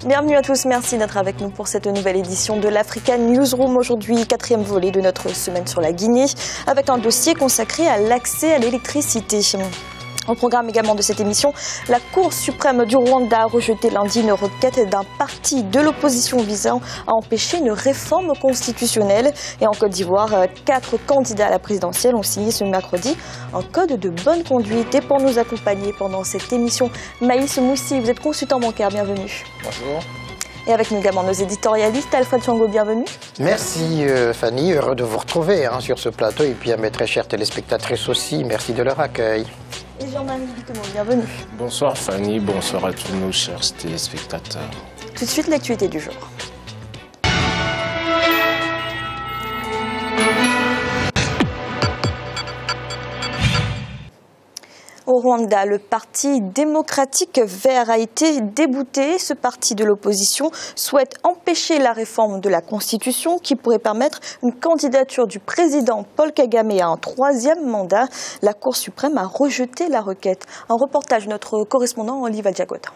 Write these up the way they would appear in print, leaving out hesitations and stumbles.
Bienvenue à tous, merci d'être avec nous pour cette nouvelle édition de l'Africa Newsroom. Aujourd'hui, 4e volet de notre semaine sur la Guinée, avec un dossier consacré à l'accès à l'électricité. Au programme également de cette émission, la Cour suprême du Rwanda a rejeté lundi une requête d'un parti de l'opposition visant à empêcher une réforme constitutionnelle. Et en Côte d'Ivoire, 4 candidats à la présidentielle ont signé ce mercredi un code de bonne conduite. Et pour nous accompagner pendant cette émission, Maïs Moussi, vous êtes consultant bancaire, bienvenue. Bonjour. Et avec nous également nos éditorialistes, Alfred Chango, bienvenue. Merci Fanny, heureux de vous retrouver sur ce plateau et puis à mes très chères téléspectatrices aussi, merci de leur accueil. Et Jean-Marie Bicquemont, bienvenue. Bonsoir Fanny, bonsoir à tous nos chers téléspectateurs. Tout de suite, l'actualité du jour. Au Rwanda, le Parti démocratique vert a été débouté. Ce parti de l'opposition souhaite empêcher la réforme de la Constitution qui pourrait permettre une candidature du président Paul Kagame à un 3e mandat. La Cour suprême a rejeté la requête. Un reportage de notre correspondant Oliva Diagota.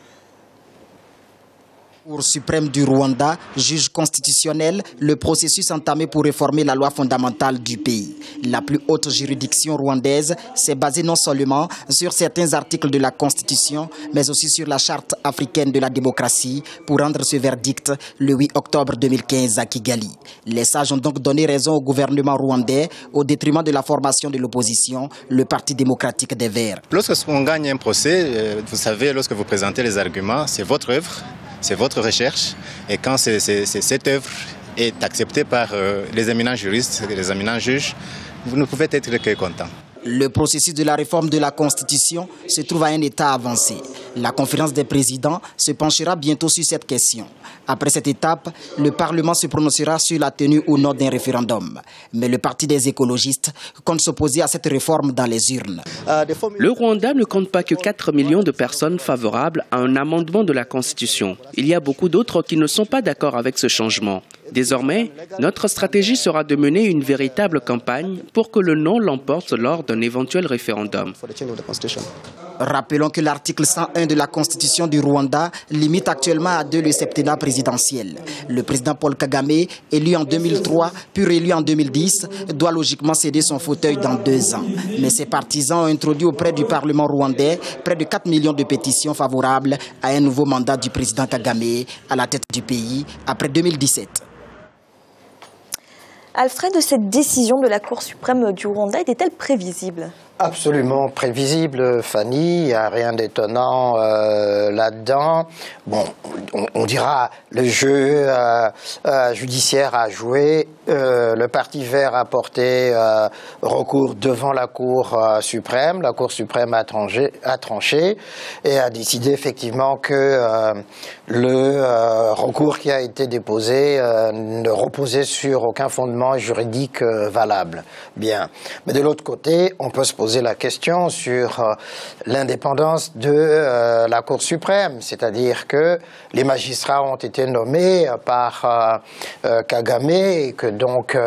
Cour suprême du Rwanda juge constitutionnel le processus entamé pour réformer la loi fondamentale du pays. La plus haute juridiction rwandaise s'est basée non seulement sur certains articles de la Constitution, mais aussi sur la Charte africaine de la démocratie pour rendre ce verdict le 8 octobre 2015 à Kigali. Les sages ont donc donné raison au gouvernement rwandais au détriment de la formation de l'opposition, le Parti démocratique des Verts. Lorsqu'on gagne un procès, vous savez, lorsque vous présentez les arguments, c'est votre œuvre. C'est votre recherche et quand cette œuvre est acceptée par les éminents juristes, les éminents juges, vous ne pouvez être que content. Le processus de la réforme de la Constitution se trouve à un état avancé. La conférence des présidents se penchera bientôt sur cette question. Après cette étape, le Parlement se prononcera sur la tenue ou non d'un référendum. Mais le Parti des écologistes compte s'opposer à cette réforme dans les urnes. Le Rwanda ne compte pas que 4 millions de personnes favorables à un amendement de la Constitution. Il y a beaucoup d'autres qui ne sont pas d'accord avec ce changement. Désormais, notre stratégie sera de mener une véritable campagne pour que le non l'emporte lors d'un éventuel référendum. Rappelons que l'article 101 de la Constitution du Rwanda limite actuellement à 2 le septennat présidentiel. Le président Paul Kagame, élu en 2003 puis réélu en 2010, doit logiquement céder son fauteuil dans 2 ans. Mais ses partisans ont introduit auprès du Parlement rwandais près de 4 millions de pétitions favorables à un nouveau mandat du président Kagame à la tête du pays après 2017. Alfred, cette décision de la Cour suprême du Rwanda était-elle prévisible ? Absolument prévisible, Fanny, il n'y a rien d'étonnant là-dedans. Bon, on dira le jeu judiciaire a joué, le Parti vert a porté recours devant la Cour suprême, la Cour suprême a tranché et a décidé effectivement que le recours qui a été déposé ne reposait sur aucun fondement juridique valable. Bien, mais de l'autre côté, on peut se poser la question sur l'indépendance de la Cour suprême, c'est-à-dire que les magistrats ont été nommés par Kagame et que donc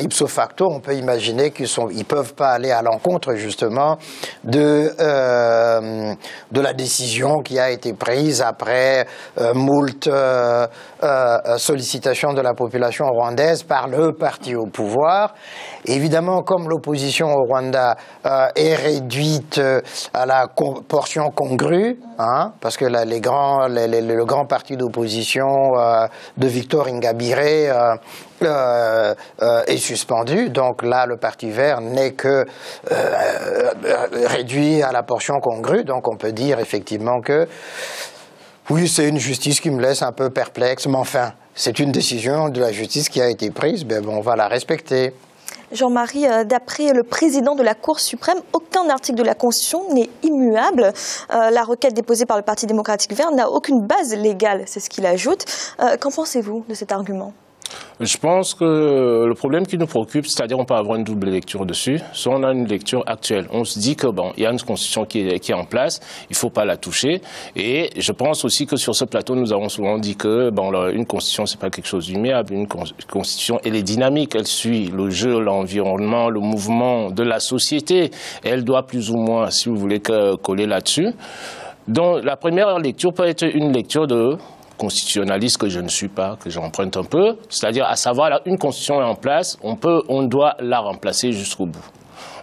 ipso facto on peut imaginer qu'ils peuvent pas aller à l'encontre justement de la décision qui a été prise après moult sollicitations de la population rwandaise par le parti au pouvoir. Évidemment, comme l'opposition au Rwanda est réduite à la portion congrue, parce que le grand parti d'opposition de Victor Ingabire est suspendu, donc là le Parti vert n'est que réduit à la portion congrue, donc on peut dire effectivement que oui, c'est une justice qui me laisse un peu perplexe, mais enfin, c'est une décision de la justice qui a été prise, ben bon, on va la respecter. Jean-Marie, d'après le président de la Cour suprême, aucun article de la Constitution n'est immuable. La requête déposée par le Parti démocratique vert n'a aucune base légale, c'est ce qu'il ajoute. Qu'en pensez-vous de cet argument ? Je pense que le problème qui nous préoccupe, c'est-à-dire on peut avoir une double lecture dessus, soit on a une lecture actuelle. On se dit que bon, il y a une constitution qui est en place, il faut pas la toucher. Et je pense aussi que sur ce plateau, nous avons souvent dit que bon, une constitution c'est pas quelque chose d'immuable. Une constitution, elle est dynamique, elle suit le jeu, l'environnement, le mouvement de la société. Elle doit plus ou moins, si vous voulez, coller là-dessus. Donc la première lecture peut être une lecture de constitutionnaliste que je ne suis pas, que j'emprunte un peu, c'est-à-dire à savoir là, une constitution est en place, on doit la remplacer jusqu'au bout.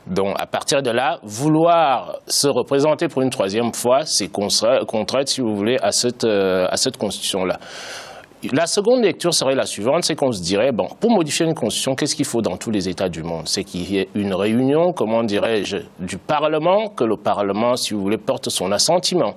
Donc, à partir de là, vouloir se représenter pour une troisième fois, c'est contraire, si vous voulez, à cette constitution-là. La seconde lecture serait la suivante, c'est qu'on se dirait, bon, pour modifier une constitution, qu'est-ce qu'il faut dans tous les États du monde? C'est qu'il y ait une réunion, comment dirais-je, du Parlement, que le Parlement, si vous voulez, porte son assentiment.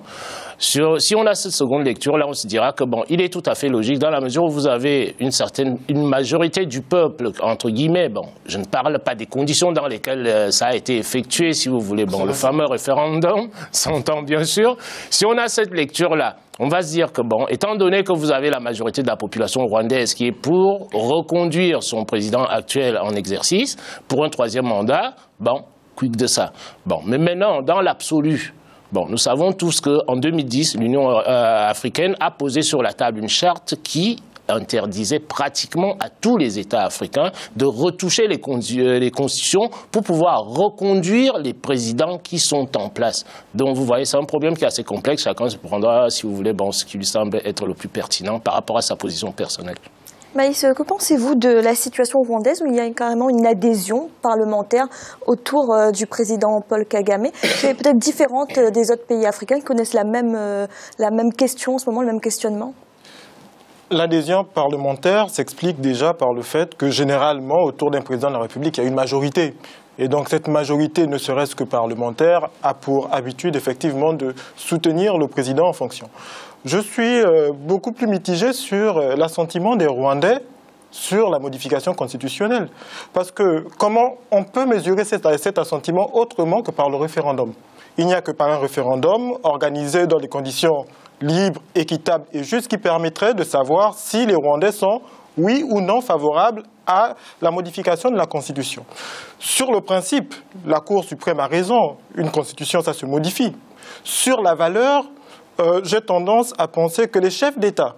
Si on a cette seconde lecture, là, on se dira que, bon, il est tout à fait logique, dans la mesure où vous avez une majorité du peuple, entre guillemets, bon, je ne parle pas des conditions dans lesquelles ça a été effectué, si vous voulez, bon, le fameux référendum, s'entend bien sûr. Si on a cette lecture-là, on va se dire que, bon, étant donné que vous avez la majorité de la population rwandaise qui est pour reconduire son président actuel en exercice pour un troisième mandat, bon, quid de ça? Bon, mais maintenant, dans l'absolu, bon, nous savons tous qu'en 2010, l'Union africaine a posé sur la table une charte qui interdisait pratiquement à tous les États africains de retoucher les constitutions pour pouvoir reconduire les présidents qui sont en place. Donc vous voyez, c'est un problème qui est assez complexe. Chacun se prendra, si vous voulez, bon, ce qui lui semble être le plus pertinent par rapport à sa position personnelle. Maïs, que pensez-vous de la situation rwandaise où il y a carrément une adhésion parlementaire autour du président Paul Kagame, qui est peut-être différente des autres pays africains qui connaissent la même question en ce moment, le même questionnement? L'adhésion parlementaire s'explique déjà par le fait que généralement, autour d'un président de la République, il y a une majorité. Et donc cette majorité, ne serait-ce que parlementaire, a pour habitude effectivement de soutenir le président en fonction. Je suis beaucoup plus mitigé sur l'assentiment des Rwandais sur la modification constitutionnelle. Parce que comment on peut mesurer cet assentiment autrement que par le référendum? Il n'y a que par un référendum organisé dans des conditions libres, équitables et justes qui permettraient de savoir si les Rwandais sont, oui ou non, favorables à la modification de la Constitution. Sur le principe, la Cour suprême a raison, une Constitution, ça se modifie. Sur la valeur, j'ai tendance à penser que les chefs d'État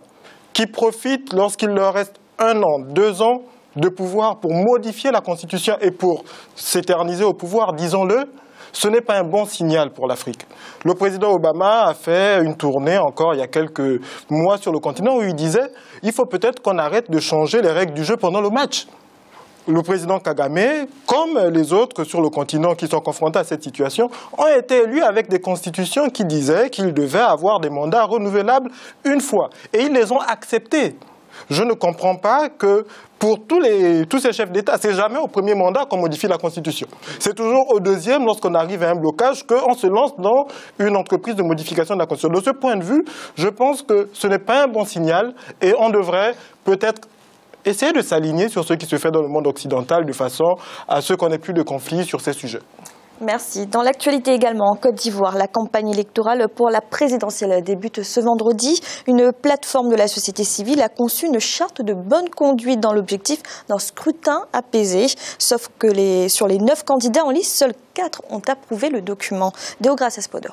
qui profitent, lorsqu'il leur reste 1 an, 2 ans de pouvoir pour modifier la Constitution et pour s'éterniser au pouvoir, disons-le, ce n'est pas un bon signal pour l'Afrique. Le président Obama a fait une tournée encore il y a quelques mois sur le continent où il disait « il faut peut-être qu'on arrête de changer les règles du jeu pendant le match ». Le président Kagame, comme les autres sur le continent qui sont confrontés à cette situation, ont été élus avec des constitutions qui disaient qu'ils devaient avoir des mandats renouvelables une fois. Et ils les ont acceptés. Je ne comprends pas que pour tous ces chefs d'État, c'est jamais au premier mandat qu'on modifie la Constitution. C'est toujours au deuxième, lorsqu'on arrive à un blocage, qu'on se lance dans une entreprise de modification de la Constitution. De ce point de vue, je pense que ce n'est pas un bon signal et on devrait peut-être essayer de s'aligner sur ce qui se fait dans le monde occidental de façon à ce qu'on n'ait plus de conflits sur ces sujets. Merci. Dans l'actualité également, en Côte d'Ivoire, la campagne électorale pour la présidentielle débute ce vendredi. Une plateforme de la société civile a conçu une charte de bonne conduite dans l'objectif d'un scrutin apaisé. Sauf que sur les 9 candidats en lice, seuls 4 ont approuvé le document. Deogrâce Espodo.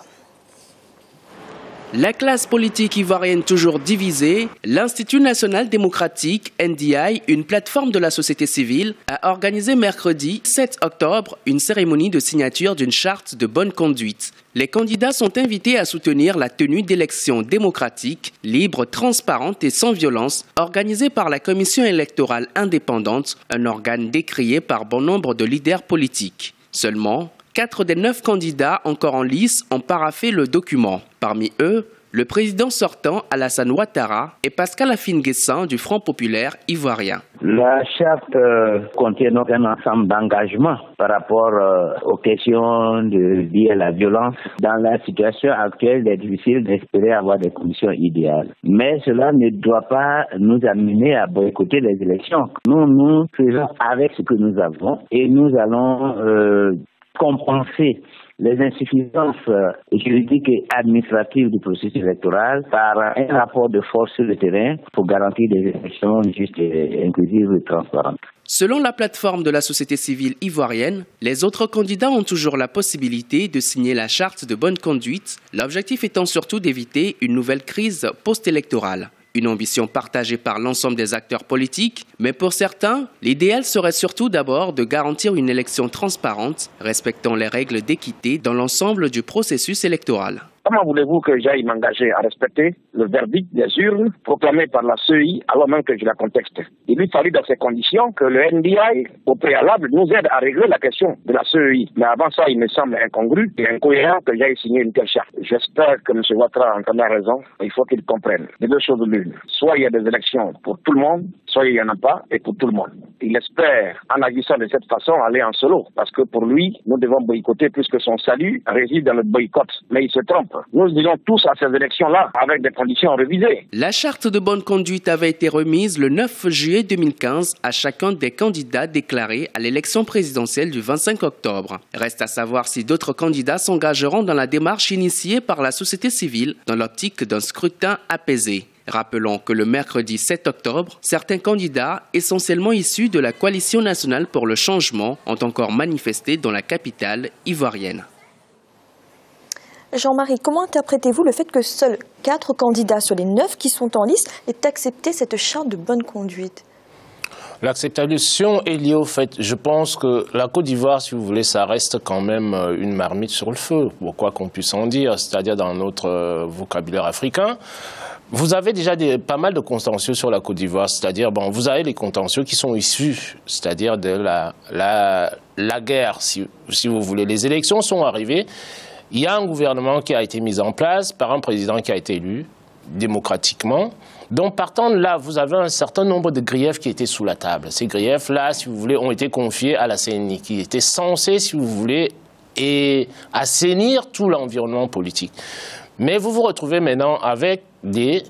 La classe politique ivoirienne toujours divisée, l'Institut national démocratique, NDI, une plateforme de la société civile, a organisé mercredi 7 octobre une cérémonie de signature d'une charte de bonne conduite. Les candidats sont invités à soutenir la tenue d'élections démocratiques, libres, transparentes et sans violence, organisées par la Commission électorale indépendante, un organe décrié par bon nombre de leaders politiques. Seulement, 4 des 9 candidats encore en lice ont paraphé le document. Parmi eux, le président sortant Alassane Ouattara et Pascal Afine-Guessan du Front populaire ivoirien. La charte contient donc un ensemble d'engagements par rapport aux questions liées à la violence. Dans la situation actuelle, il est difficile d'espérer avoir des conditions idéales. Mais cela ne doit pas nous amener à boycotter les élections. Nous faisons avec ce que nous avons et nous allons compenser les insuffisances juridiques et administratives du processus électoral par un rapport de force sur le terrain pour garantir des élections justes, inclusives et transparentes. Selon la plateforme de la société civile ivoirienne, les autres candidats ont toujours la possibilité de signer la charte de bonne conduite, l'objectif étant surtout d'éviter une nouvelle crise post-électorale. Une ambition partagée par l'ensemble des acteurs politiques, mais pour certains, l'idéal serait surtout d'abord de garantir une élection transparente, respectant les règles d'équité dans l'ensemble du processus électoral. Comment voulez-vous que j'aille m'engager à respecter le verdict des urnes proclamé par la CEI, alors même que je la contexte. Il lui fallut dans ces conditions que le NDI, au préalable, nous aide à régler la question de la CEI. Mais avant ça, il me semble incongru et incohérent que j'aille signer une telle charte. J'espère que M. Ouattara a raison. Il faut qu'il comprenne les deux choses de l'une. Soit il y a des élections pour tout le monde, soit il n'y en a pas et pour tout le monde. Il espère, en agissant de cette façon, aller en solo. Parce que pour lui, nous devons boycotter puisque son salut réside dans le boycott. Mais il se trompe. Nous disons tous à ces élections-là avec des conditions révisées. La charte de bonne conduite avait été remise le 9 juillet 2015 à chacun des candidats déclarés à l'élection présidentielle du 25 octobre. Reste à savoir si d'autres candidats s'engageront dans la démarche initiée par la société civile dans l'optique d'un scrutin apaisé. Rappelons que le mercredi 7 octobre, certains candidats, essentiellement issus de la Coalition nationale pour le changement, ont encore manifesté dans la capitale ivoirienne. Jean-Marie, comment interprétez-vous le fait que seuls 4 candidats sur les 9 qui sont en liste aient accepté cette charte de bonne conduite? L'acceptation est liée au fait, je pense que la Côte d'Ivoire, si vous voulez, ça reste quand même une marmite sur le feu, quoi qu'on puisse en dire, c'est-à-dire dans notre vocabulaire africain. Vous avez déjà pas mal de contentieux sur la Côte d'Ivoire, c'est-à-dire, bon, vous avez les contentieux qui sont issus, c'est-à-dire de la guerre, si vous voulez. Les élections sont arrivées, il y a un gouvernement qui a été mis en place par un président qui a été élu démocratiquement. Donc, partant de là, vous avez un certain nombre de griefs qui étaient sous la table. Ces griefs-là, si vous voulez, ont été confiés à la CENI, qui était censée, si vous voulez, assainir tout l'environnement politique. Mais vous vous retrouvez maintenant avec des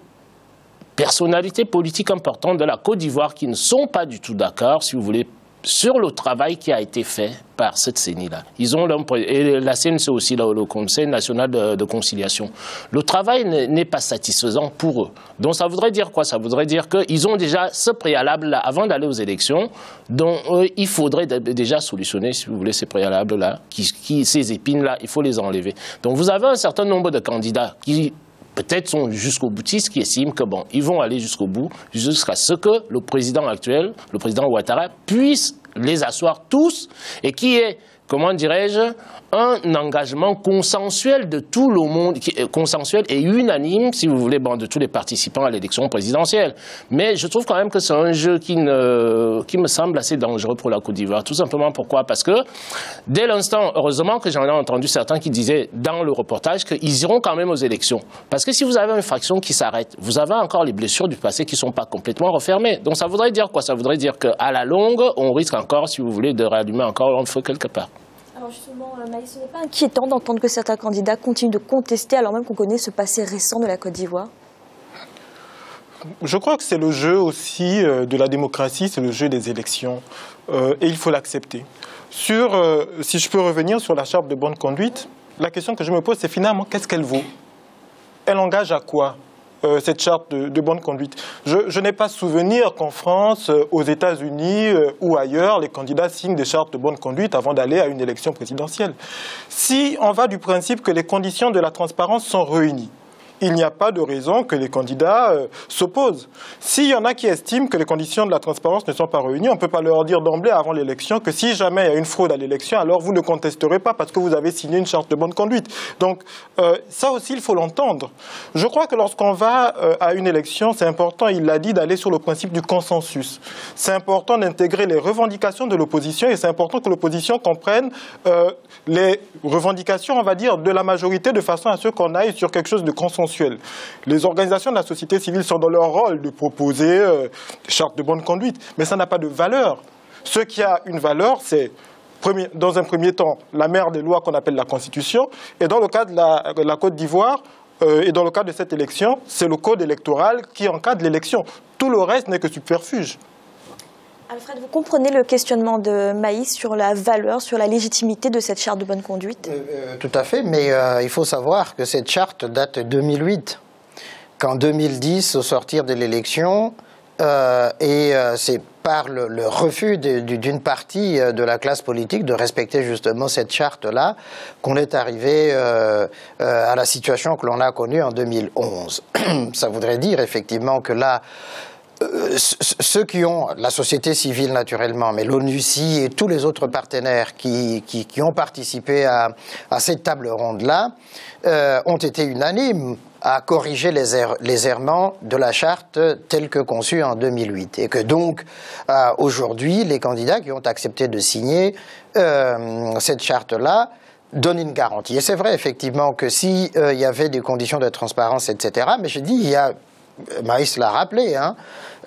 personnalités politiques importantes de la Côte d'Ivoire qui ne sont pas du tout d'accord, si vous voulez, sur le travail qui a été fait par cette CENI-là. Et la CNC aussi, le Conseil national de conciliation. Le travail n'est pas satisfaisant pour eux. Donc ça voudrait dire quoi? Ça voudrait dire qu'ils ont déjà ce préalable-là avant d'aller aux élections, dont il faudrait déjà solutionner, si vous voulez, ces préalables-là, ces épines-là, il faut les enlever. Donc vous avez un certain nombre de candidats qui peut-être sont jusqu'au boutiste, qui estiment que bon, ils vont aller jusqu'au bout, jusqu'à ce que le président actuel, le président Ouattara, puisse les asseoir tous et qui est, comment dirais-je, un engagement consensuel de tout le monde, consensuel et unanime, si vous voulez, bon, de tous les participants à l'élection présidentielle. Mais je trouve quand même que c'est un jeu qui me semble assez dangereux pour la Côte d'Ivoire. Tout simplement pourquoi? Parce que dès l'instant, heureusement que j'en ai entendu certains qui disaient dans le reportage qu'ils iront quand même aux élections. Parce que si vous avez une fraction qui s'arrête, vous avez encore les blessures du passé qui ne sont pas complètement refermées. Donc ça voudrait dire quoi? Ça voudrait dire qu'à la longue, on risque encore, si vous voulez, de rallumer encore un feu quelque part. Alors justement, Maïs, ce n'est pas inquiétant d'entendre que certains candidats continuent de contester alors même qu'on connaît ce passé récent de la Côte d'Ivoire? Je crois que c'est le jeu aussi de la démocratie, c'est le jeu des élections et il faut l'accepter. Si je peux revenir sur la charte de bonne conduite, la question que je me pose c'est finalement qu'est-ce qu'elle vaut? Elle engage à quoi? Cette charte de bonne conduite. Je n'ai pas souvenir qu'en France, aux États-Unis ou ailleurs, les candidats signent des chartes de bonne conduite avant d'aller à une élection présidentielle. Si on va du principe que les conditions de la transparence sont réunies, il n'y a pas de raison que les candidats s'opposent. S'il y en a qui estiment que les conditions de la transparence ne sont pas réunies, on ne peut pas leur dire d'emblée avant l'élection que si jamais il y a une fraude à l'élection, alors vous ne contesterez pas parce que vous avez signé une charte de bonne conduite. Donc ça aussi, il faut l'entendre. Je crois que lorsqu'on va à une élection, c'est important, il l'a dit, d'aller sur le principe du consensus. C'est important d'intégrer les revendications de l'opposition et c'est important que l'opposition comprenne les revendications, on va dire, de la majorité de façon à ce qu'on aille sur quelque chose de consensuel. Les organisations de la société civile sont dans leur rôle de proposer des chartes de bonne conduite, mais ça n'a pas de valeur. Ce qui a une valeur, c'est, dans un premier temps, la mère des lois qu'on appelle la Constitution, et dans le cas de la Côte d'Ivoire, et dans le cas de cette élection, c'est le code électoral qui encadre l'élection. Tout le reste n'est que subterfuge. Alfred, vous comprenez le questionnement de Maïs sur la valeur, sur la légitimité de cette charte de bonne conduite? Tout à fait, mais il faut savoir que cette charte date de 2008. Qu'en 2010, au sortir de l'élection, c'est par le refus d'une partie de la classe politique de respecter justement cette charte-là qu'on est arrivé à la situation que l'on a connue en 2011. Ça voudrait dire effectivement que là, ceux qui ont, la société civile naturellement, mais l'ONUCI et tous les autres partenaires qui ont participé à cette table ronde-là, ont été unanimes à corriger les errements de la charte telle que conçue en 2008. Et que donc, aujourd'hui, les candidats qui ont accepté de signer cette charte-là donnent une garantie. Et c'est vrai, effectivement, que s'il y avait des conditions de transparence, etc., mais je dis, Maïs l'a rappelé, hein,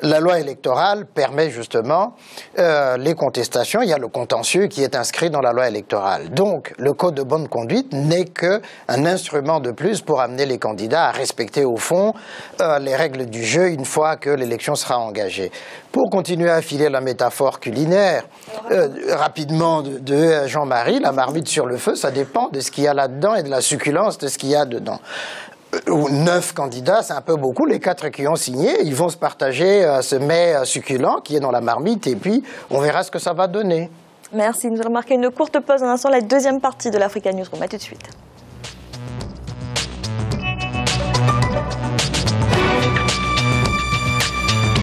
la loi électorale permet justement les contestations. Il y a le contentieux qui est inscrit dans la loi électorale. Donc, le code de bonne conduite n'est qu'un instrument de plus pour amener les candidats à respecter au fond les règles du jeu une fois que l'élection sera engagée. Pour continuer à filer la métaphore culinaire, rapidement de Jean-Marie, la marmite sur le feu, ça dépend de ce qu'il y a là-dedans et de la succulence de ce qu'il y a dedans. 9 candidats, c'est un peu beaucoup. Les 4 qui ont signé, ils vont se partager ce mets succulent qui est dans la marmite et puis on verra ce que ça va donner. Merci. Nous allons marquer une courte pause. En instant, la deuxième partie de l'Africa Newsroom. À tout de suite.